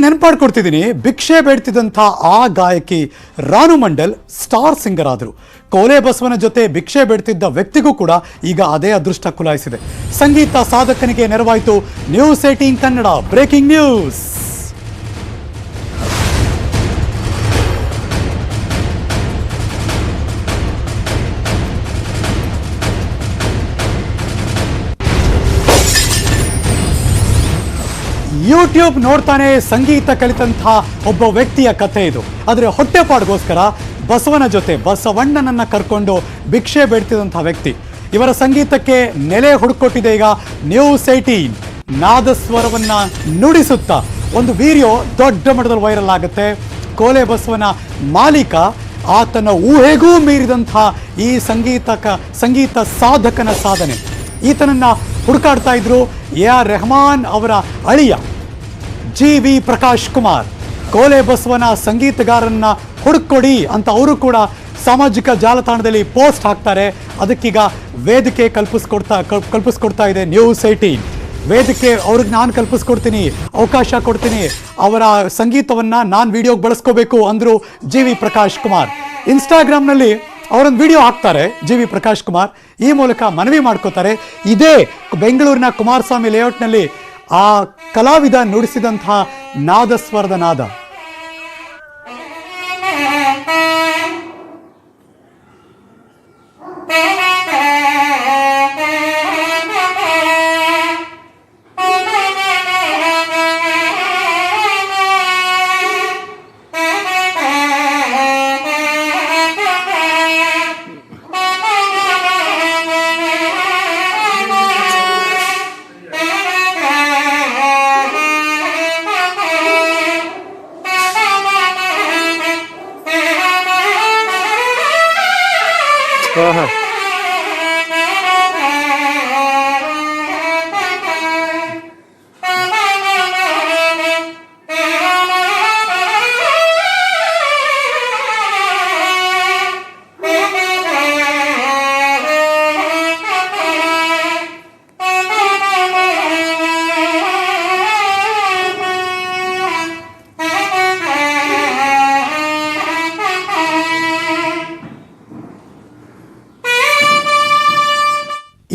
ನೆನಪಾಡ್ಕೊಡ್ತಿದ್ದೀನಿ. ಭಿಕ್ಷೆ ಬೇಡ್ತಿದ್ದಂಥ ಆ ಗಾಯಕಿ ರಾನು ಮಂಡಲ್ ಸ್ಟಾರ್ ಸಿಂಗರ್ ಆದರು. ಕೋಲೆ ಬಸವನ ಜೊತೆ ಭಿಕ್ಷೆ ಬೇಡ್ತಿದ್ದ ವ್ಯಕ್ತಿಗೂ ಕೂಡ ಈಗ ಅದೇ ಅದೃಷ್ಟ ಕುಲಾಯಿಸಿದೆ. ಸಂಗೀತ ಸಾಧಕನಿಗೆ ನೆರವಾಯಿತು news 18 Kannada breaking news. YouTube ನೋಡ್ತಾನೆ ಸಂಗೀತ ಕಲಿತಂಥ ಒಬ್ಬ ವ್ಯಕ್ತಿಯ ಕಥೆ ಇದು. ಆದರೆ ಹೊಟ್ಟೆಪಾಡಿಗೋಸ್ಕರ ಬಸವನ ಜೊತೆ ಬಸವಣ್ಣನನ್ನು ಕರ್ಕೊಂಡು ಭಿಕ್ಷೆ ಬೇಡ್ತಿದ್ದಂಥ ವ್ಯಕ್ತಿ. ಇವರ ಸಂಗೀತಕ್ಕೆ ನೆಲೆ ಹುಡುಕೊಟ್ಟಿದೆ ಈಗ ನ್ಯೂಸ್ 18. ನಾದಸ್ವರವನ್ನ ನುಡಿಸುತ್ತಾ ಒಂದು ವಿಡಿಯೋ ದೊಡ್ಡ ಮಟ್ಟದಲ್ಲಿ ವೈರಲ್ ಆಗುತ್ತೆ. ಕೋಲೆ ಬಸವನ ಮಾಲೀಕ ಆತನ ಊಹೆಗೂ ಮೀರಿದಂಥ ಈ ಸಂಗೀತ ಸಾಧಕನ ಸಾಧನೆ. ಈತನನ್ನ ಹುಡುಕಾಡ್ತಾ ಇದ್ರು AR ರೆಹಮಾನ್ ಅವರ ಅಳಿಯ GV ಪ್ರಕಾಶ್ ಕುಮಾರ್. ಕೋಲೆ ಬಸವನ ಸಂಗೀತಗಾರನ್ನ ಹುಡುಕೊಡಿ ಅಂತ ಅವರು ಕೂಡ ಸಾಮಾಜಿಕ ಜಾಲತಾಣದಲ್ಲಿ ಪೋಸ್ಟ್ ಹಾಕ್ತಾರೆ. ಅದಕ್ಕೀಗ ವೇದಿಕೆ ಕಲ್ಪಿಸ್ಕೊಡ್ತಾ ಇದೆ ನ್ಯೂಸ್ 18. ವೇದಿಕೆ ಅವ್ರಿಗೆ ನಾನು ಕಲ್ಪಿಸ್ಕೊಡ್ತೀನಿ, ಅವಕಾಶ ಕೊಡ್ತೀನಿ, ಅವರ ಸಂಗೀತವನ್ನು ನಾನು ವಿಡಿಯೋಗೆ ಬಳಸ್ಕೋಬೇಕು ಅಂದರು GV ಪ್ರಕಾಶ್ ಕುಮಾರ್. ಇನ್ಸ್ಟಾಗ್ರಾಮ್ನಲ್ಲಿ ಅವರೊಂದು ವಿಡಿಯೋ ಹಾಕ್ತಾರೆ GV ಪ್ರಕಾಶ್ ಕುಮಾರ್. ಈ ಮೂಲಕ ಮನವಿ ಮಾಡ್ಕೋತಾರೆ, ಇದೇ ಬೆಂಗಳೂರಿನ ಕುಮಾರಸ್ವಾಮಿ ಲೇಔಟ್ನಲ್ಲಿ ಆ ಕಲಾವಿದ ನುಡಿಸಿದಂತಹ ನಾದಸ್ವರದ ನಾದ.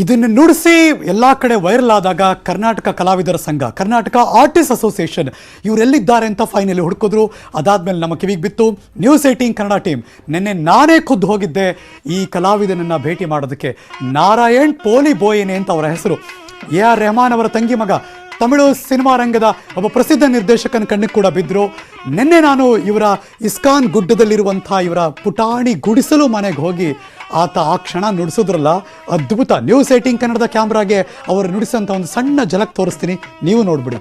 ಇದನ್ನು ನುಡಿಸಿ ಎಲ್ಲ ಕಡೆ ವೈರಲ್ ಆದಾಗ ಕರ್ನಾಟಕ ಕಲಾವಿದರ ಸಂಘ, ಕರ್ನಾಟಕ ಆರ್ಟಿಸ್ಟ್ ಅಸೋಸಿಯೇಷನ್ ಇವರೆಲ್ಲಿದ್ದಾರೆ ಅಂತ ಫೈನಲಿ ಹುಡುಕಿದ್ರು. ಅದಾದ್ಮೇಲೆ ನಮ್ಮ ಕಿವಿಗೆ ಬಿತ್ತು ನ್ಯೂಸ್ 18 ಕನ್ನಡ ಟೀಮ್. ನಿನ್ನೆ ನಾನೇ ಖುದ್ದು ಹೋಗಿದ್ದೆ ಈ ಕಲಾವಿದನನ್ನು ಭೇಟಿ ಮಾಡೋದಕ್ಕೆ. ನಾರಾಯಣ್ ಪೋಲಿ ಬೋಯೇನೆ ಅಂತ ಅವರ ಹೆಸರು. AR ರೆಹಮಾನ್ ಅವರ ತಂಗಿ ಮಗ. ತಮಿಳು ಸಿನಿಮಾ ರಂಗದ ಒಬ್ಬ ಪ್ರಸಿದ್ಧ ನಿರ್ದೇಶಕನ ಕಣ್ಣಿಗೆ ಕೂಡ ಬಿದ್ದರು. ನಿನ್ನೆ ನಾನು ಇವರ ಇಸ್ಕಾನ್ ಗುಡ್ಡದಲ್ಲಿರುವಂಥ ಇವರ ಪುಟಾಣಿ ಗುಡಿಸಲು ಮನೆಗೆ ಹೋಗಿ ಆತ ಆ ಕ್ಷಣ ನುಡಿಸಿದ್ರಲ್ಲ, ಅದ್ಭುತ. ನ್ಯೂಸ್ 18 ಕನ್ನಡದ ಕ್ಯಾಮ್ರಾಗೆ ಅವರು ನುಡಿಸೋಂಥ ಒಂದು ಸಣ್ಣ ಝಲಕ್ ತೋರಿಸ್ತೀನಿ, ನೀವು ನೋಡ್ಬಿಡಿ.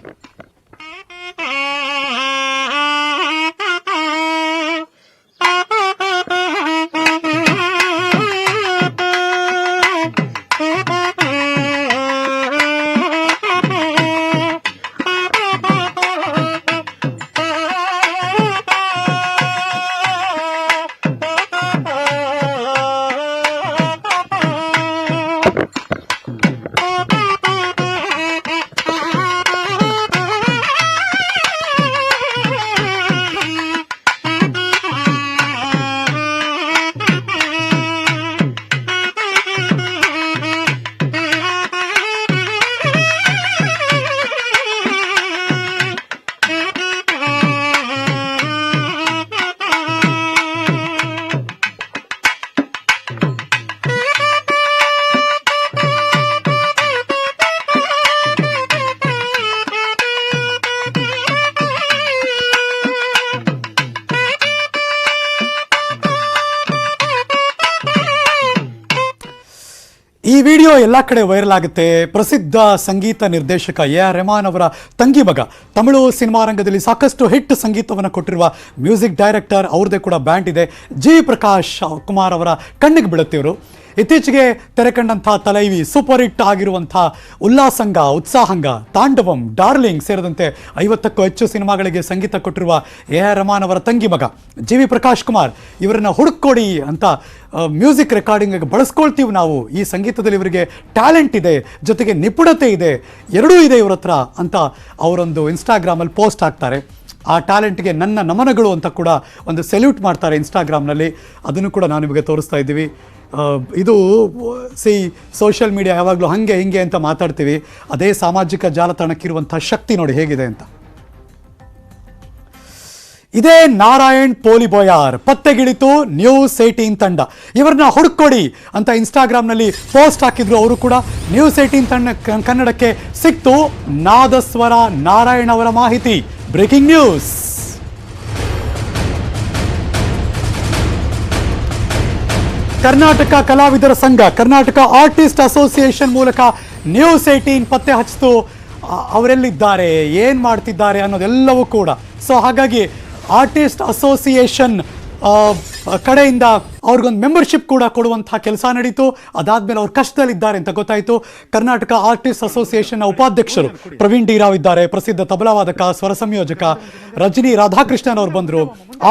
ಈ ವಿಡಿಯೋ ಎಲ್ಲ ಕಡೆ ವೈರಲ್ ಆಗುತ್ತೆ. ಪ್ರಸಿದ್ಧ ಸಂಗೀತ ನಿರ್ದೇಶಕ AR ರೆಹಮಾನ್ ಅವರ ತಂಗಿ ಮಗ, ತಮಿಳು ಸಿನಿಮಾ ರಂಗದಲ್ಲಿ ಸಾಕಷ್ಟು ಹಿಟ್ ಸಂಗೀತವನ್ನು ಕೊಟ್ಟಿರುವ ಮ್ಯೂಸಿಕ್ ಡೈರೆಕ್ಟರ್, ಅವ್ರದ್ದೇ ಕೂಡ ಬ್ಯಾಂಡ್ ಇದೆ. GV ಪ್ರಕಾಶ್ ಕುಮಾರ್ ಅವರ ಕಣ್ಣಿಗೆ ಬೀಳುತ್ತೆ ಇವರು. ಇತ್ತೀಚೆಗೆ ತೆರೆಕಂಡಂಥ ತಲೈವಿ, ಸೂಪರ್ ಹಿಟ್ ಆಗಿರುವಂಥ ಉಲ್ಲಾಸಂಗ, ಉತ್ಸಾಹಂಗ, ತಾಂಡವಂ, ಡಾರ್ಲಿಂಗ್ ಸೇರಿದಂತೆ 50ಕ್ಕೂ ಹೆಚ್ಚು ಸಿನಿಮಾಗಳಿಗೆ ಸಂಗೀತ ಕೊಟ್ಟಿರುವ AR ರೆಹಮಾನ್ ಅವರ ತಂಗಿ ಮಗ GV ಪ್ರಕಾಶ್ ಕುಮಾರ್ ಇವರನ್ನ ಹುಡುಕೊಡಿ ಅಂತ ಮ್ಯೂಸಿಕ್ ರೆಕಾರ್ಡಿಂಗ್ ಬಳಸ್ಕೊಳ್ತೀವಿ ನಾವು. ಈ ಸಂಗೀತದಲ್ಲಿ ಇವರಿಗೆ ಟ್ಯಾಲೆಂಟ್ ಇದೆ, ಜೊತೆಗೆ ನಿಪುಣತೆ ಇದೆ, ಎರಡೂ ಇದೆ ಇವ್ರ ಹತ್ರ ಅಂತ ಅವರೊಂದು ಇನ್ಸ್ಟಾಗ್ರಾಮಲ್ಲಿ ಪೋಸ್ಟ್ ಹಾಕ್ತಾರೆ. ಆ ಟ್ಯಾಲೆಂಟ್ಗೆ ನನ್ನ ನಮನಗಳು ಅಂತ ಕೂಡ ಒಂದು ಸೆಲ್ಯೂಟ್ ಮಾಡ್ತಾರೆ ಇನ್ಸ್ಟಾಗ್ರಾಮ್ನಲ್ಲಿ. ಅದನ್ನು ಕೂಡ ನಾವು ನಿಮಗೆ ತೋರಿಸ್ತಾ ಇದ್ದೀವಿ. ಇದು ಸೋಷಿಯಲ್ ಮೀಡಿಯಾ ಯಾವಾಗಲೂ ಹಾಗೆ ಹಿಂಗೆ ಅಂತ ಮಾತಾಡ್ತೀವಿ, ಅದೇ ಸಾಮಾಜಿಕ ಜಾಲತಾಣಕ್ಕಿರುವಂಥ ಶಕ್ತಿ ನೋಡಿ ಹೇಗಿದೆ ಅಂತ. ಇದೇ ನಾರಾಯಣ್ ಪೋಲಿಬೋಯಾರ್ ಪತ್ತೆಗಿಳಿತು ನ್ಯೂಸ್ 18 ತಂಡ. ಇವರನ್ನ ಹುಡುಕೊಡಿ ಅಂತ ಇನ್ಸ್ಟಾಗ್ರಾಮ್ನಲ್ಲಿ ಪೋಸ್ಟ್ ಹಾಕಿದ್ರು. ಅವರು ಕೂಡ ನ್ಯೂಸ್ 18 ತಂಡ ಕನ್ನಡಕ್ಕೆ ಸಿಕ್ತು ನಾದಸ್ವರ ನಾರಾಯಣ್ ಅವರ ಮಾಹಿತಿ. Breaking news. ಕರ್ನಾಟಕ ಕಲಾವಿದರ ಸಂಘ, ಕರ್ನಾಟಕ ಆರ್ಟಿಸ್ಟ್ ಅಸೋಸಿಯೇಷನ್ ಮೂಲಕ ನ್ಯೂಸ್ 18 ಪತ್ತೆ ಹಚ್ಚಿತು ಅವರೆಲ್ಲಿದ್ದಾರೆ, ಏನು ಮಾಡ್ತಿದ್ದಾರೆ ಅನ್ನೋದೆಲ್ಲವೂ ಕೂಡ. ಸೊ ಹಾಗಾಗಿ ಆರ್ಟಿಸ್ಟ್ ಅಸೋಸಿಯೇಷನ್ ಕಡೆಯಿಂದ ಅವ್ರಿಗೊಂದು ಮೆಂಬರ್ಶಿಪ್ ಕೂಡ ಕೊಡುವಂತಹ ಕೆಲಸ ನಡೀತು. ಅದಾದ್ಮೇಲೆ ಅವ್ರು ಕಷ್ಟದಲ್ಲಿದ್ದಾರೆ ಅಂತ ಗೊತ್ತಾಯಿತು. ಕರ್ನಾಟಕ ಆರ್ಟಿಸ್ಟ್ ಅಸೋಸಿಯೇಷನ್ನ ಉಪಾಧ್ಯಕ್ಷರು ಪ್ರವೀಣ್ ಡಿ ರಾವ್ ಇದ್ದಾರೆ, ಪ್ರಸಿದ್ಧ ತಬಲಾವಾದಕ, ಸ್ವರ ಸಂಯೋಜಕ ರಜನಿ ರಾಧಾಕೃಷ್ಣನ್ ಅವರು ಬಂದರು,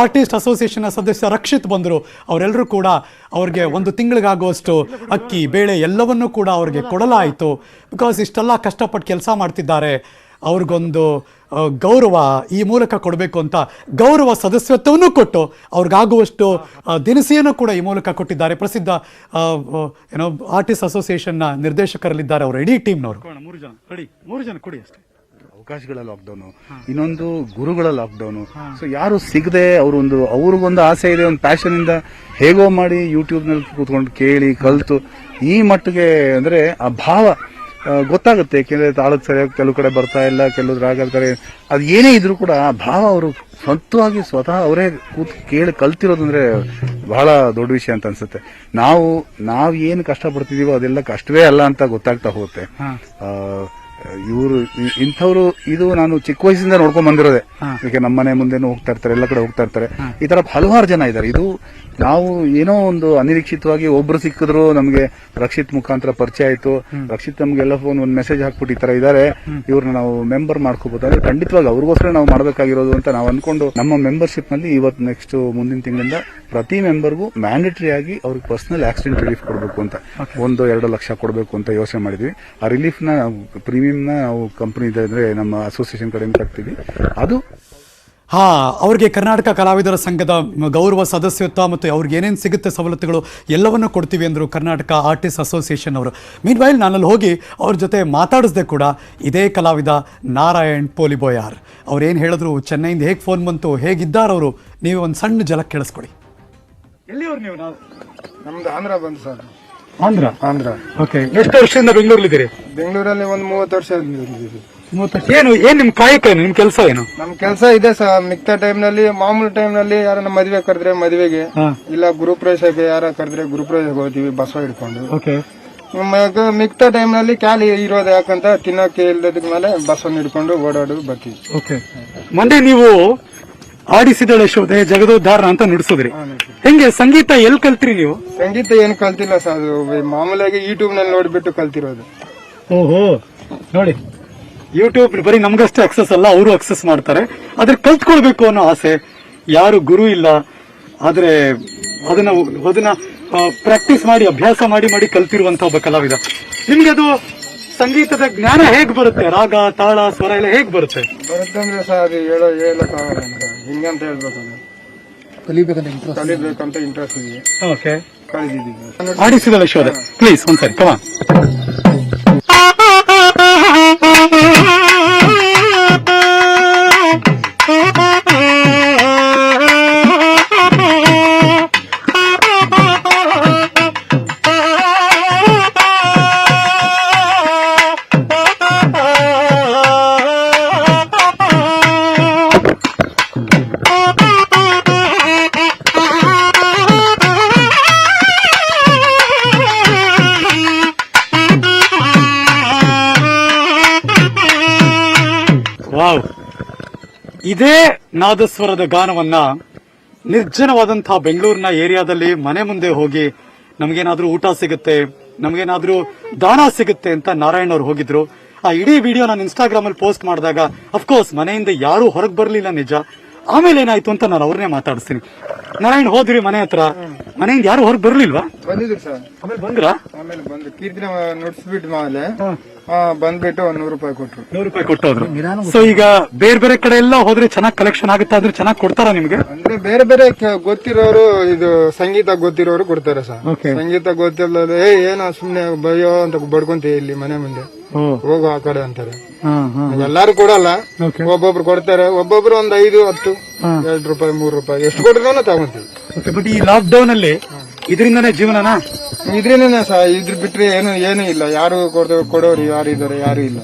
ಆರ್ಟಿಸ್ಟ್ ಅಸೋಸಿಯೇಷನ್ನ ಸದಸ್ಯ ರಕ್ಷಿತ್ ಬಂದರು. ಅವರೆಲ್ಲರೂ ಕೂಡ ಅವ್ರಿಗೆ 1 ತಿಂಗಳಿಗಾಗುವಷ್ಟು ಅಕ್ಕಿ ಬೇಳೆ ಎಲ್ಲವನ್ನೂ ಕೂಡ ಅವ್ರಿಗೆ ಕೊಡಲಾಯಿತು. ಬಿಕಾಸ್ ಇಷ್ಟೆಲ್ಲ ಕಷ್ಟಪಟ್ಟು ಕೆಲಸ ಮಾಡ್ತಿದ್ದಾರೆ, ಅವ್ರಿಗೊಂದು ಗೌರವ ಈ ಮೂಲಕ ಕೊಡಬೇಕು ಅಂತ ಗೌರವ ಸದಸ್ಯತ್ವವನ್ನು ಕೊಟ್ಟು ಅವ್ರಿಗಾಗುವಷ್ಟು ದಿನಸಿಯನ್ನು ಕೂಡ ಈ ಮೂಲಕ ಕೊಟ್ಟಿದ್ದಾರೆ. ಪ್ರಸಿದ್ಧ ಏನೋ ಆರ್ಟಿಸ್ಟ್ ಅಸೋಸಿಯೇಷನ್ನ ನಿರ್ದೇಶಕರಲ್ಲಿದ್ದಾರೆ ಅವರ ಇಡೀ ಟೀಮ್ನವರು. 3 ಜನ ಕೊಡಿ ಅಷ್ಟೇ. ಅವಕಾಶಗಳ ಲಾಕ್ಡೌನು, ಇನ್ನೊಂದು ಗುರುಗಳ ಲಾಕ್ಡೌನು. ಸೊ ಯಾರು ಸಿಗದೆ ಅವ್ರಿಗೊಂದು ಆಸೆ ಇದೆ, ಒಂದು ಪ್ಯಾಷನ್ ಇಂದ ಹೇಗೋ ಮಾಡಿ ಯೂಟ್ಯೂಬ್ ನಲ್ಲಿ ಕೂತ್ಕೊಂಡು ಕೇಳಿ ಕಲ್ತು ಈ ಮಟ್ಟಿಗೆ ಅಂದ್ರೆ ಆ ಭಾವ ಗೊತ್ತಾಗುತ್ತೆ. ಯಾಕೆಂದ್ರೆ ತಾಳಕ್ ಸರಿಯಾಗಿ ಕೆಲವು ಕಡೆ ಬರ್ತಾ ಇಲ್ಲ, ಕೆಲವು ರಾಗದ ಕಡೆ ಅದು ಏನೇ ಇದ್ರು ಕೂಡ ಆ ಭಾವ ಅವರು ಸ್ವಂತವಾಗಿ ಸ್ವತಃ ಅವರೇ ಕೂತ್ ಕೇಳಿ ಕಲ್ತಿರೋದಂದ್ರೆ ಬಹಳ ದೊಡ್ಡ ವಿಷಯ ಅಂತ ಅನ್ಸುತ್ತೆ. ನಾವು ಏನು ಕಷ್ಟಪಡ್ತಿದೀವೋ ಅದೆಲ್ಲ ಕಷ್ಟವೇ ಅಲ್ಲ ಅಂತ ಗೊತ್ತಾಗ್ತಾ ಹೋಗುತ್ತೆ. ಇಂಥವ್ರು ಇದು ನಾನು ಚಿಕ್ಕ ವಯಸ್ಸಿಂದ ನೋಡ್ಕೊಂಡ್ ಬಂದಿರೋದೆ. ಯಾಕೆ ನಮ್ಮನೆ ಮುಂದೆನೂ ಹೋಗ್ತಾ ಇರ್ತಾರೆ, ಎಲ್ಲ ಕಡೆ ಹೋಗ್ತಾ ಇರ್ತಾರೆ. ಈ ತರ ಹಲವಾರು ಜನ ಇದ್ದಾರೆ. ಇದು ನಾವು ಏನೋ ಒಂದು ಅನಿರೀಕ್ಷಿತವಾಗಿ ಒಬ್ರು ಸಿಕ್ಕಿದ್ರು, ನಮ್ಗೆ ರಕ್ಷಿತ್ ಮುಖಾಂತರ ಪರಿಚಯ ಆಯ್ತು. ರಕ್ಷಿತ್ ನಮ್ಗೆಲ್ಲ ಒಂದು ಮೆಸೇಜ್ ಹಾಕ್ಬಿಟ್ಟು ಈ ತರ ಇದಾರೆ, ಇವ್ರನ್ನ ನಾವು ಮೆಂಬರ್ ಮಾಡ್ಕೋಬಹುದು ಅಂದ್ರೆ ಖಂಡಿತವಾಗಿ ಅವ್ರಿಗೋಸ್ಕರ ನಾವು ಮಾಡಬೇಕಾಗಿರೋದು ಅಂತ ನಾವು ಅನ್ಕೊಂಡು ನಮ್ಮ ಮೆಂಬರ್ಶಿಪ್ ನಲ್ಲಿ ಇವತ್ತು ನೆಕ್ಸ್ಟ್ ಮುಂದಿನ ತಿಂಗಳಿಂದ ಪ್ರತಿ ಮೆಂಬರ್ಗೂ ಮ್ಯಾಂಡೇಟರಿ ಆಗಿ ಅವ್ರಿಗೆ ಪರ್ಸನಲ್ ಆಕ್ಸಿಡೆಂಟ್ ರಿಲೀಫ್ ಕೊಡಬೇಕು ಅಂತ 1-2 ಲಕ್ಷ ಕೊಡಬೇಕು ಅಂತ ಯೋಚನೆ ಮಾಡಿದ್ವಿ. ಆ ರಿಲೀಫ್ ನ ಪ್ರೀಮಿಯಂ ನ ನಾವು ಕಂಪನಿ ಅಂದ್ರೆ ನಮ್ಮ ಅಸೋಸಿಯೇಷನ್ ಕಡೆಯಿಂದ ಕಟ್ತೀವಿ. ಅದು ಅವ್ರಿಗೆ ಕರ್ನಾಟಕ ಕಲಾವಿದರ ಸಂಘದ ಗೌರವ ಸದಸ್ಯತ್ವ ಮತ್ತು ಅವ್ರಿಗೆ ಏನೇನು ಸಿಗುತ್ತೆ ಸವಲತ್ತುಗಳು ಎಲ್ಲವನ್ನೂ ಕೊಡ್ತೀವಿ ಅಂದರು ಕರ್ನಾಟಕ ಆರ್ಟಿಸ್ಟ್ ಅಸೋಸಿಯೇಷನ್ ಅವರು. ಮೀನ್ವೈಲ್ ನಾನಲ್ಲಿ ಹೋಗಿ ಅವ್ರ ಜೊತೆ ಮಾತಾಡಿಸ್ದೆ ಕೂಡ ಇದೇ ಕಲಾವಿದ ನಾರಾಯಣ್ ಪೋಲಿಬೋಯಾರ್. ಅವ್ರೇನು ಹೇಳಿದ್ರು, ಚೆನ್ನೈಯಿಂದ ಹೇಗೆ ಫೋನ್ ಬಂತು, ಹೇಗಿದ್ದಾರವರು, ನೀವು ಒಂದು ಸಣ್ಣ ಜಲಕ್ಕೆ ಕೇಳಿಸ್ಕೊಡಿ. ಎಲ್ಲಿಯವ್ರು ನೀವು? ನಮ್ದು ಆಂಧ್ರ ಬಂದು ಸರ್. ಆಂಧ್ರ. ಓಕೆ. ಎಷ್ಟು ವರ್ಷದಿಂದ ಬೆಂಗಳೂರಲ್ಲಿದ್ದೀರಿ? ಬೆಂಗಳೂರಲ್ಲಿ ಒಂದು 30 ವರ್ಷ ಇದ್ದೀವಿ. 30 ವರ್ಷ. ಏನ್ ನಿಮ್ ಕಾಯಕ ಏನು, ನಿಮ್ ಕೆಲಸ ಏನು? ನಮ್ ಕೆಲಸ ಇದೆ ಸರ್. ಮಿಕ್ತ ಟೈಮ್ ನಲ್ಲಿ, ಮಾಮೂಲಿ ಟೈಮ್ ನಲ್ಲಿ ಯಾರನ್ನ ಮದುವೆ ಕರೆದ್ರೆ ಮದುವೆಗೆ, ಇಲ್ಲ ಗುರುಪ್ರವೇಶಕ್ಕೆ ಯಾರ ಕರೆದ್ರೆ ಗುರುಪ್ರವೇಶಕ್ಕೆ ಹೋಗ್ತೀವಿ ಬಸವ ಹಿಡ್ಕೊಂಡು. ಓಕೆ. ಮಿಕ್ತ ಟೈಮ್ ನಲ್ಲಿ ಖಾಲಿ ಇರೋದು ಯಾಕಂತ ತಿನ್ನೋಕೆ ಇಲ್ದದ ಮೇಲೆ ಬಸವನ್ನ ಹಿಡ್ಕೊಂಡು ಓಡಾಡೋದು ಬರ್ತೀವಿ. ಓಕೆ. ಮೊನ್ನೆ ನೀವು ಆಡಿಸಿದಳೆ ಶೋಧೆ ಜಗದೋದ್ಧಾರ ಅಂತ ನುಡಿಸಿದ್ರಿ. ಹೆಂಗೆ ಸಂಗೀತ ಎಲ್ಲಿ ಕಲ್ತ್ರಿ ನೀವು? ಸಂಗೀತ ಏನು ಕಲ್ತಿಲ್ಲ ಸರ್, ಅದು ಮಾಮೂಲಿಯಾಗಿ ಯೂಟ್ಯೂಬ್ ನಲ್ಲಿ ನೋಡ್ಬಿಟ್ಟು ಕಲ್ತಿರೋದು. ಓಹೋ, ನೋಡಿ ಯೂಟ್ಯೂಬ್ ಬರೀ ನಮ್ಗಷ್ಟೇ ಅಕ್ಸೆಸ್ ಅಲ್ಲ, ಅವರು ಅಕ್ಸೆಸ್ ಮಾಡ್ತಾರೆ. ಅದ್ರ ಕಲ್ತ್ಕೊಳ್ಬೇಕು ಅನ್ನೋ ಆಸೆ. ಯಾರು ಗುರು ಇಲ್ಲ, ಆದ್ರೆ ಅದನ್ನ ಪ್ರಾಕ್ಟೀಸ್ ಮಾಡಿ ಅಭ್ಯಾಸ ಮಾಡಿ ಕಲ್ತಿರುವಂತ ಒಬ್ಬ ಕಲಾವಿದ. ನಿಮ್ಗೆ ಅದು ಸಂಗೀತದ ಜ್ಞಾನ ಹೇಗ್ ಬರುತ್ತೆ? ರಾಗ, ತಾಳ, ಸ್ವರ ಎಲ್ಲ ಹೇಗ್ ಬರುತ್ತೆ? ಬರುತ್ತಂದ್ರೆ ಸರ್ ಅದು ಹೇಳಕ್ಕಾಗಲ್ಲ, ಹಿಂಗಂತ ಹೇಳ್ಬೇಕು. ಕಲಿಬೇಕಂತ ಇಂಟ್ರೆಸ್ಟ್ ಇದೆ. ಓಕೆ. ಕಲಿದಿದ್ದೀವಿ. ಆಡಿಸಿದಳೆ ಶೋಧೆ ಪ್ಲೀಸ್ ಒಂದ್ಸರಿ ಕಮಾ. ವಾವ್. ಇದೇ ನಾದಸ್ವರದ ಗಾನವನ್ನ ನಿರ್ಜನವಾದಂತಹ ಬೆಂಗಳೂರಿನ ಏರಿಯಾದಲ್ಲಿ ಮನೆ ಮುಂದೆ ಹೋಗಿ ನಮಗೇನಾದ್ರೂ ಊಟ ಸಿಗುತ್ತೆ, ನಮಗೇನಾದ್ರೂ ದಾನ ಸಿಗುತ್ತೆ ಅಂತ ನಾರಾಯಣ್ ಅವ್ರು ಹೋಗಿದ್ರು. ಆ ಇಡೀ ವಿಡಿಯೋ ನಾನು ಇನ್ಸ್ಟಾಗ್ರಾಮ್ ಅಲ್ಲಿ ಪೋಸ್ಟ್ ಮಾಡಿದಾಗ ಅಫ್ಕೋರ್ಸ್ ಮನೆಯಿಂದ ಯಾರು ಹೊರಗೆ ಬರಲಿಲ್ಲ ನಿಜ. ಆಮೇಲೆ ಏನಾಯ್ತು ಅಂತ ನಾನು ಅವ್ರನ್ನೇ ಮಾತಾಡಿಸ್ತೀನಿ. ನಾರಾಯಣ್ ಹೋದ್ರಿ ಮನೆ ಹತ್ರ, ಮನೆಯಿಂದ ಯಾರು ಹೊರಗೆ ಬರ್ಲಿಲ್ವಾ? ಬಂದಿದ್ರು ಸರ್. ಆಮೇಲೆ ಬಂದ್ರ? ಆಮೇಲೆ ಬಂದು ಕೀರ್ತನೆ ನುಡಿಸ್ಬಿಟ್ಟು ಮೇಲೆ ಬಂದ್ಬಿಟ್ಟು 100 ರೂಪಾಯಿ ಕೊಟ್ರು. 100 ರೂಪಾಯಿ ಕೊಟ್ಟೋದ್ರು. ಸೊ ಈಗ ಬೇರೆ ಬೇರೆ ಕಡೆ ಎಲ್ಲ ಹೋದ್ರೆ ಚೆನ್ನಾಗಿ ಕಲೆಕ್ಷನ್ ಆಗುತ್ತಾ ಅಂದ್ರೆ ಚೆನ್ನಾಗಿ ಕೊಡ್ತಾರಾ ನಿಮ್ಗೆ? ಅಂದ್ರೆ ಬೇರೆ ಬೇರೆ ಗೊತ್ತಿರೋರು, ಇದು ಸಂಗೀತ ಗೊತ್ತಿರೋರು ಕೊಡ್ತಾರೆ ಸರ್. ಸಂಗೀತ ಗೊತ್ತಿಲ್ಲ ಏನೋ ಸುಮ್ನೆ ಬಯ್ಯೋ ಅಂತ ಬಡ್ಕೊಂತೀವಿ ಇಲ್ಲಿ ಮನೆ ಮುಂದೆ, ಹೋಗೋ ಆ ಕಡೆ ಅಂತಾರೆ. ಎಲ್ಲಾರು ಕೊಡಲ್ಲ, ಒಬ್ಬೊಬ್ರು ಕೊಡ್ತಾರೆ. ಒಬ್ಬೊಬ್ರು 1 5 10 2 ರೂಪಾಯಿ 3 ರೂಪಾಯಿ ಎಷ್ಟು ಕೊಟ್ಟಿದ್ರು ತಗೊಂತೀವಿ. ಬಟ್ ಈ ಲಾಕ್ ಡೌನ್ ಅಲ್ಲಿ ಇದರಿಂದನೇ ಜೀವನನಾ? ಇದ್ರಿಂದನೇ ಸಹ, ಇದ್ರ ಬಿಟ್ರೆ ಏನು ಇಲ್ಲ. ಯಾರು ಕೊಡೋರು ಯಾರು ಇದಾರೆ? ಯಾರು ಇಲ್ಲ.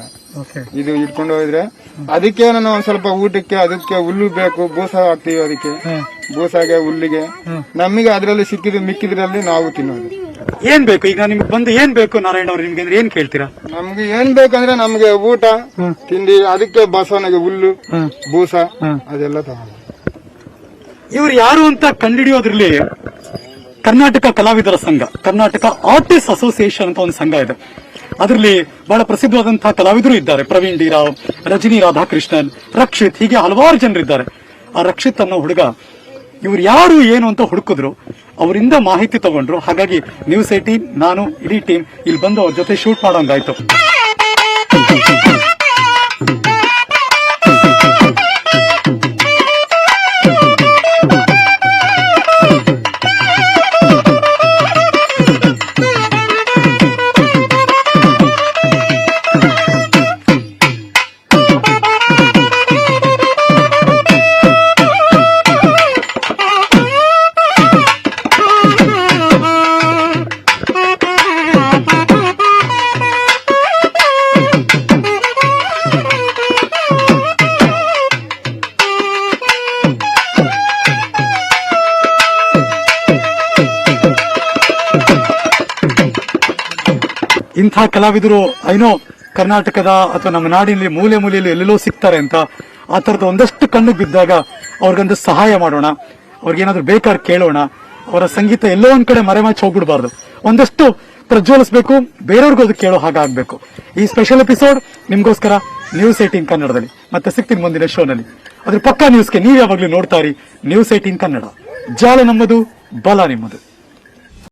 ಇದು ಇಟ್ಕೊಂಡು ಹೋದ್ರೆ ಅದಕ್ಕೆ ನಾನು ಒಂದ್ ಸ್ವಲ್ಪ ಊಟಕ್ಕೆ ಅದಕ್ಕೆ ಹುಲ್ಲು ಬೇಕು, ಬೂಸ ಹಾಕ್ತಿವಿ. ಅದಕ್ಕೆ ಬೂಸಾಗೆ ಹುಲ್ಲಿಗೆ ನಮಗೆ ಅದ್ರಲ್ಲಿ ಸಿಕ್ಕಿದ್ರು ಮಿಕ್ಕಿದ್ರಲ್ಲಿ ನಾವು ತಿನ್ನೋದು. ಏನ್ ಬೇಕು ಈಗ ನಿಮ್ಗೆ ಬಂದು ಏನ್ ಬೇಕು ನಾರಾಯಣ ಅವ್ರು ನಿಮ್ಗೆ ಅಂದ್ರೆ ಏನ್ ಕೇಳ್ತೀರಾ? ನಮ್ಗೆ ಏನ್ ಬೇಕಂದ್ರೆ ನಮ್ಗೆ ಊಟ ತಿಂಡಿ, ಅದಕ್ಕೆ ಬಸವನಿಗೆ ಹುಲ್ಲು ಬೂಸ ಅದೆಲ್ಲ ತಗೊಂಡು. ಇವ್ರು ಯಾರು ಅಂತ ಕಂಡುಹಿಡಿಯೋದ್ರಲ್ಲಿ ಕರ್ನಾಟಕ ಕಲಾವಿದರ ಸಂಘ, ಕರ್ನಾಟಕ ಆರ್ಟಿಸ್ಟ್ ಅಸೋಸಿಯೇಷನ್ ಅಂತ ಒಂದು ಸಂಘ ಇದೆ. ಅದರಲ್ಲಿ ಬಹಳ ಪ್ರಸಿದ್ಧವಾದಂತಹ ಕಲಾವಿದರು ಇದ್ದಾರೆ. ಪ್ರವೀಣ್ ಡಿ ರಾವ್, ರಜನಿ ರಾಧಾಕೃಷ್ಣನ್, ರಕ್ಷಿತ್, ಹೀಗೆ ಹಲವಾರು ಜನರಿದ್ದಾರೆ. ಆ ರಕ್ಷಿತ್ ಅನ್ನೋ ಹುಡುಗ ಇವ್ರು ಯಾರು ಏನು ಅಂತ ಹುಡುಕಿದ್ರು, ಅವರಿಂದ ಮಾಹಿತಿ ತಗೊಂಡ್ರು. ಹಾಗಾಗಿ ನ್ಯೂಸ್ 18 ನಾನು ಇಡೀ ಟೀಮ್ ಇಲ್ಲಿ ಬಂದು ಅವ್ರ ಜೊತೆ ಶೂಟ್ ಮಾಡೋಂಗಾಯ್ತು. ಇಂಥ ಕಲಾವಿದರು ಏನೋ ಕರ್ನಾಟಕದ ಅಥವಾ ನಮ್ಮ ನಾಡಿನಲ್ಲಿ ಮೂಲೆ ಮೂಲೆಯಲ್ಲಿ ಎಲ್ಲೆಲ್ಲೋ ಸಿಗ್ತಾರೆ ಅಂತ ಆ ತರದ ಒಂದಷ್ಟು ಕಣ್ಣಿಗೆ ಬಿದ್ದಾಗ ಅವ್ರಿಗೊಂದು ಸಹಾಯ ಮಾಡೋಣ, ಅವ್ರಿಗೇನಾದ್ರೂ ಬೇಕಾದ್ರೆ ಕೇಳೋಣ. ಅವರ ಸಂಗೀತ ಎಲ್ಲೋ ಒಂದ್ ಕಡೆ ಮರೆಮಾಚಿ ಹೋಗ್ಬಿಡ್ಬಾರ್ದು, ಒಂದಷ್ಟು ಪ್ರಜ್ವಲಿಸಬೇಕು, ಬೇರೆಯವ್ರಿಗೂ ಅದು ಕೇಳೋ ಹಾಗಾಗಬೇಕು. ಈ ಸ್ಪೆಷಲ್ ಎಪಿಸೋಡ್ ನಿಮ್ಗೋಸ್ಕರ ನ್ಯೂಸ್ 18 ಕನ್ನಡದಲ್ಲಿ. ಮತ್ತೆ ಸಿಗ್ತೀನಿ ಮುಂದಿನ ಶೋನಲ್ಲಿ. ಅದ್ರ ಪಕ್ಕಾ ನ್ಯೂಸ್ಗೆ ನೀವು ಯಾವಾಗ್ಲೂ ನೋಡ್ತಾ ಇರಿ ನ್ಯೂಸ್ 18 ಕನ್ನಡ. ಜಾಲ ನಮ್ಮದು, ಬಲ ನಿಮ್ಮದು.